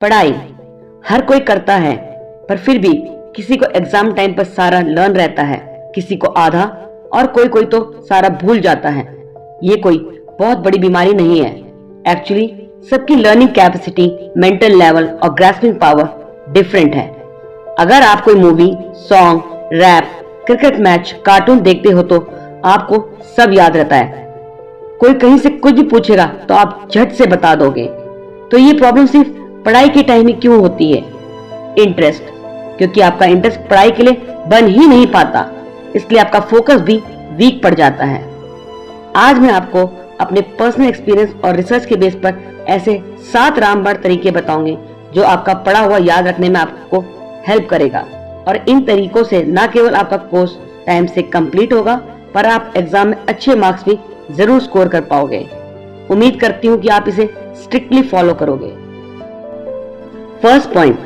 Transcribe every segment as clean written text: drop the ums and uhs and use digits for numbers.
पढ़ाई हर कोई करता है, पर फिर भी किसी को एग्जाम टाइम पर सारा लर्न रहता है, किसी को आधा और कोई कोई तो सारा भूल जाता है। ये कोई बहुत बड़ी बीमारी नहीं है। एक्चुअली सबकी लर्निंग कैपेसिटी, मेंटल लेवल और ग्रास्पिंग पावर डिफरेंट है। अगर आप कोई movie, song, rap, cricket match, cartoon देखते हो तो आपको सब याद रहता है। कोई कहीं से कुछ भी पूछेगा तो आप झट से बता दोगे। तो ये प्रॉब्लम सिर्फ पढ़ाई के टाइम में क्यों होती है? इंटरेस्ट, क्योंकि आपका इंटरेस्ट पढ़ाई के लिए बन ही नहीं पाता, इसलिए आपका फोकस भी वीक पड़ जाता है। आज मैं आपको अपने पर्सनल एक्सपीरियंस और रिसर्च के बेस पर ऐसे 7 रामबाण तरीके बताऊंगे जो आपका पढ़ा हुआ याद रखने में आपको हेल्प करेगा। और इन तरीकों से न केवल आपका कोर्स टाइम से कंप्लीट होगा, पर आप एग्जाम में अच्छे मार्क्स भी जरूर स्कोर कर पाओगे। उम्मीद करती हूँ कि आप इसे स्ट्रिक्टली फॉलो करोगे। First point,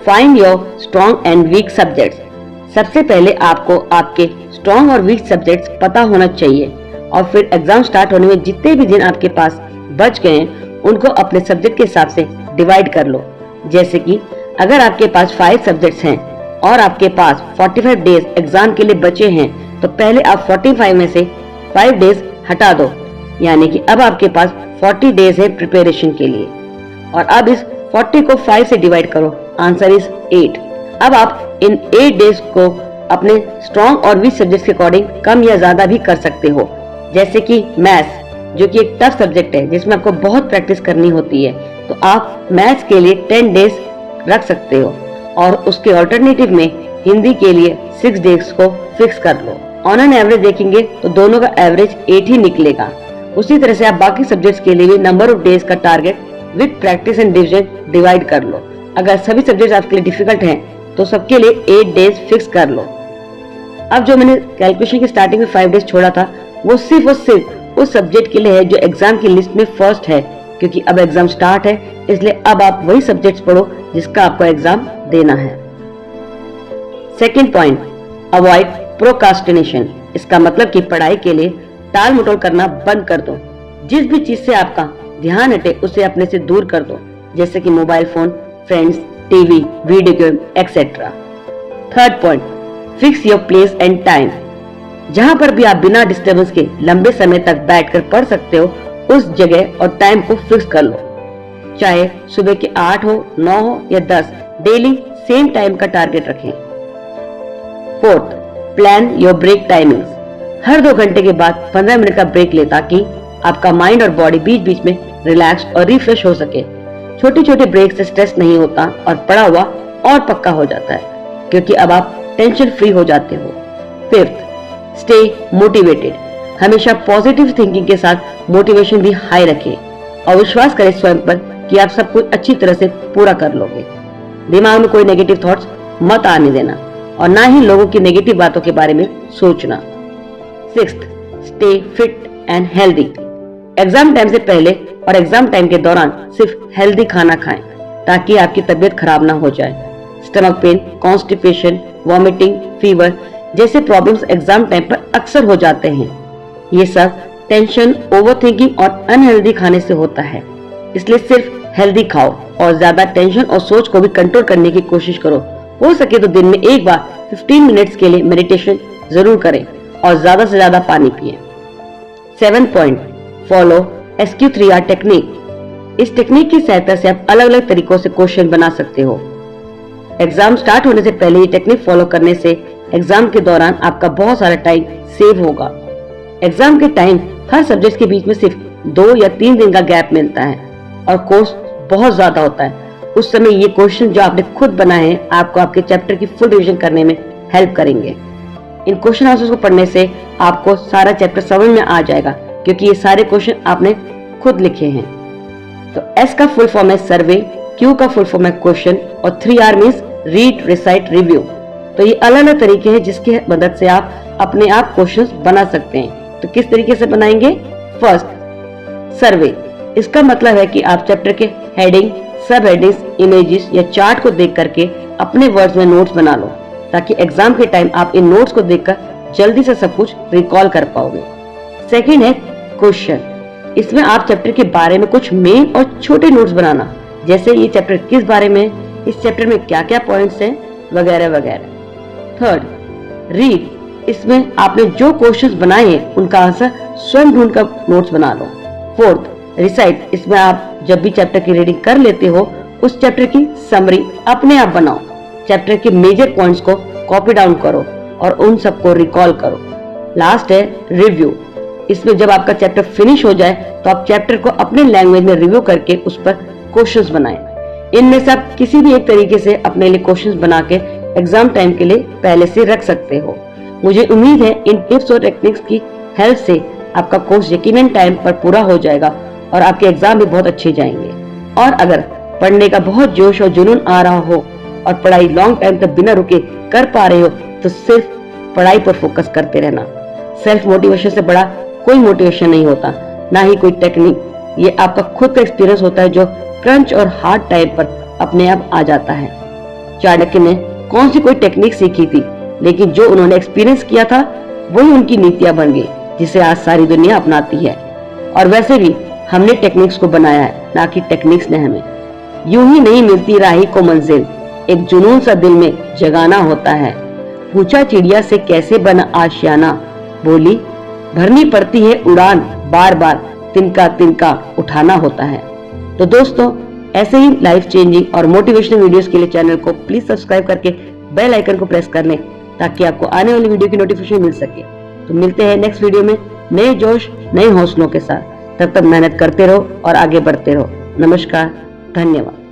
find your strong and weak subjects. सबसे पहले आपको आपके स्ट्रॉन्ग और वीक सब्जेक्ट्स पता होना चाहिए और फिर एग्जाम स्टार्ट होने में जितने भी दिन आपके पास बच गए हैं उनको अपने सब्जेक्ट के हिसाब से डिवाइड कर लो। जैसे कि अगर आपके पास 5 सब्जेक्ट्स हैं और आपके पास 45 डेज एग्जाम के लिए बचे हैं, तो पहले आप 45 में से 5 डेज हटा दो, यानी कि अब आपके पास 40 डेज है प्रिपरेशन के लिए। और अब इस 40 को 5 से डिवाइड करो, आंसर इज 8। अब आप इन 8 डेज को अपने स्ट्रॉन्ग और वीक सब्जेक्ट्स के अकॉर्डिंग कम या ज्यादा भी कर सकते हो। जैसे कि मैथ्स, जो कि एक टफ सब्जेक्ट है जिसमें आपको बहुत प्रैक्टिस करनी होती है, तो आप मैथ्स के लिए 10 डेज रख सकते हो और उसके ऑल्टरनेटिव में हिंदी के लिए 6 डेज को फिक्स कर लो। ऑन एन एवरेज देखेंगे तो दोनों का एवरेज 8 ही निकलेगा। उसी तरह से आप बाकी सब्जेक्ट्स के लिए भी नंबर ऑफ डेज का target with practice and division divide कर लो। अगर सभी सब्जेक्ट्स आपके लिए डिफिकल्ट हैं तो सबके लिए 8 डेज फिक्स कर लो। अब जो मैंने कैलकुलेशन की स्टार्टिंग में 5 डेज छोड़ा था, वो सिर्फ और सिर्फ उस सब्जेक्ट के लिए है जो एग्जाम की लिस्ट में फर्स्ट है, क्योंकि अब एग्जाम स्टार्ट है, इसलिए अब आप वही सब्जेक्ट्स पढ़ो जिसका आपको एग्जाम देना है। Second point, avoid procrastination. इसका मतलब कि पढ़ाई के लिए टाल मटोल करना बंद कर दो। जिस भी चीज से आपका ध्यान हटे उसे अपने से दूर कर दो, जैसे कि mobile phone, friends, TV, video game etcetera. Third point, fix your place and time. जहां पर भी आप बिना डिस्टर्बेंस के लंबे समय तक बैठकर पढ़ सकते हो, उस जगह और टाइम को फिक्स कर लो। चाहे सुबह के 8 हो, 9 हो या 10, डेली सेम टाइम का टारगेट रखें। Fourth, plan your break timings. हर 2 घंटे के बाद 15 मिनट का ब्रेक ले, ताकि आपका माइंड और बॉडी बीच बीच में रिलैक्स और रिफ्रेश हो सके। छोटे छोटे ब्रेक से स्ट्रेस नहीं होता और पढ़ा हुआ और पक्का हो जाता है, क्योंकि अब आप टेंशन फ्री हो जाते हो। Fifth, stay motivated. हमेशा पॉजिटिव थिंकिंग के साथ मोटिवेशन भी हाई रखें और विश्वास करें स्वयं पर कि आप सब कुछ अच्छी तरह से पूरा कर लोगे। दिमाग में कोई नेगेटिव थॉट्स मत आने देना और ना ही लोगों की नेगेटिव बातों के बारे में सोचना। Sixth, stay fit and healthy. Exam time से पहले और एग्जाम टाइम के दौरान सिर्फ हेल्दी खाना खाएं, ताकि आपकी तबीयत खराब ना हो जाए। Stomach pain, constipation, vomiting, fever जैसे प्रॉब्लम्स एग्जाम टाइम पर अक्सर हो जाते हैं। ये सब टेंशन, ओवरथिंकिंग और अनहेल्दी खाने से होता है। इसलिए सिर्फ हेल्दी खाओ और ज्यादा टेंशन और सोच को भी कंट्रोल करने की कोशिश करो। हो सके तो दिन में एक बार 15 मिनट्स के लिए मेडिटेशन जरूर करें और ज्यादा से ज्यादा पानी पिएं। 7th point, follow SQ3R technique. इस टेक्निक की सहायता से आप अलग अलग तरीकों से क्वेश्चन बना सकते हो। एग्जाम स्टार्ट होने से पहले ये टेक्निक फॉलो करने से एग्जाम के दौरान आपका बहुत सारा टाइम सेव होगा। एग्जाम के टाइम हर सब्जेक्ट के बीच में सिर्फ 2 या 3 दिन का गैप मिलता है और कोर्स बहुत ज्यादा होता है। उस समय ये क्वेश्चन जो आपने खुद बनाए हैं आपको आपके चैप्टर की फुल रिवीजन करने में हेल्प करेंगे। इन क्वेश्चन आंसर्स को पढ़ने से आपको सारा चैप्टर समझ में आ जाएगा, क्योंकि ये सारे क्वेश्चन आपने खुद लिखे हैं। तो S का फुल फॉर्म है सर्वे, Q का फुल फॉर्म है क्वेश्चन और 3R means read, recite, review. तो ये अलग अलग तरीके हैं जिसकी मदद से आप अपने आप क्वेश्चंस बना सकते हैं। तो किस तरीके से बनाएंगे? फर्स्ट, सर्वे। इसका मतलब है कि आप चैप्टर के हेडिंग, सब हेडिंग्स, इमेजेस या चार्ट को देख करके अपने वर्ड्स में नोट्स बना लो, ताकि एग्जाम के टाइम आप इन नोट्स को देखकर जल्दी से सब कुछ रिकॉल कर पाओगे। सेकेंड है क्वेश्चन। इसमें आप चैप्टर के बारे में कुछ मेन और छोटे नोट्स बनाना, जैसे ये चैप्टर किस बारे में, इस चैप्टर में क्या क्या पॉइंट्स हैं, वगैरह वगैरह। Third, read. इसमें आपने जो क्वेश्चंस बनाए हैं उनका आंसर स्वयं ढूंढकर नोट्स बना लो। Fourth, recite. इसमें आप जब भी चैप्टर की रीडिंग कर लेते हो उस चैप्टर की समरी अपने आप बनाओ। चैप्टर के मेजर पॉइंट्स को कॉपी डाउन करो और उन सबको रिकॉल करो। लास्ट है रिव्यू। इसमें जब आपका चैप्टर फिनिश हो जाए तो आप चैप्टर को अपने लैंग्वेज में रिव्यू करके उस पर क्वेश्चंस बनाएं। इनमें से आप किसी भी एक तरीके से अपने लिए क्वेश्चंस बना के एग्जाम टाइम के लिए पहले से रख सकते हो। मुझे उम्मीद है इन टिप्स और टेक्निक्स की हेल्प से आपका कोर्स यकीनन टाइम पर पूरा हो जाएगा और आपके एग्जाम भी बहुत अच्छे जाएंगे। और अगर पढ़ने का बहुत जोश और जुनून आ रहा हो और पढ़ाई लॉन्ग टाइम तक बिना रुके कर पा रहे हो तो सिर्फ पढ़ाई पर फोकस करते रहना। सेल्फ मोटिवेशन से बड़ा कोई मोटिवेशन नहीं होता, ना ही कोई टेक्निक। ये आपका खुद का एक्सपीरियंस होता है जो क्रंच और हार्ड टाइम पर अपने आप आ जाता है। चाणक्य ने कौन सी कोई टेक्निक सीखी थी, लेकिन जो उन्होंने एक्सपीरियंस किया था वही उनकी नीतियां बन गई, जिसे आज सारी दुनिया अपनाती है। और वैसे भी हमने टेक्निक्स को बनाया है, ना कि टेक्निक्स ने हमें। यूं ही नहीं मिलती राही को मंजिल, एक जुनून सा दिल में जगाना होता है। पूछा चिड़िया से कैसे बना आशियाना, बोली भरनी पड़ती है उड़ान, बार बार तिनका तिनका उठाना होता है। तो दोस्तों, ऐसे ही लाइफ चेंजिंग और मोटिवेशनल वीडियोस के लिए चैनल को प्लीज सब्सक्राइब करके बेल आइकन को प्रेस कर लें ताकि आपको आने वाली वीडियो की नोटिफिकेशन मिल सके। तो मिलते हैं नेक्स्ट वीडियो में नए जोश, नए हौसलों के साथ। तब तक मेहनत करते रहो और आगे बढ़ते रहो। नमस्कार, धन्यवाद।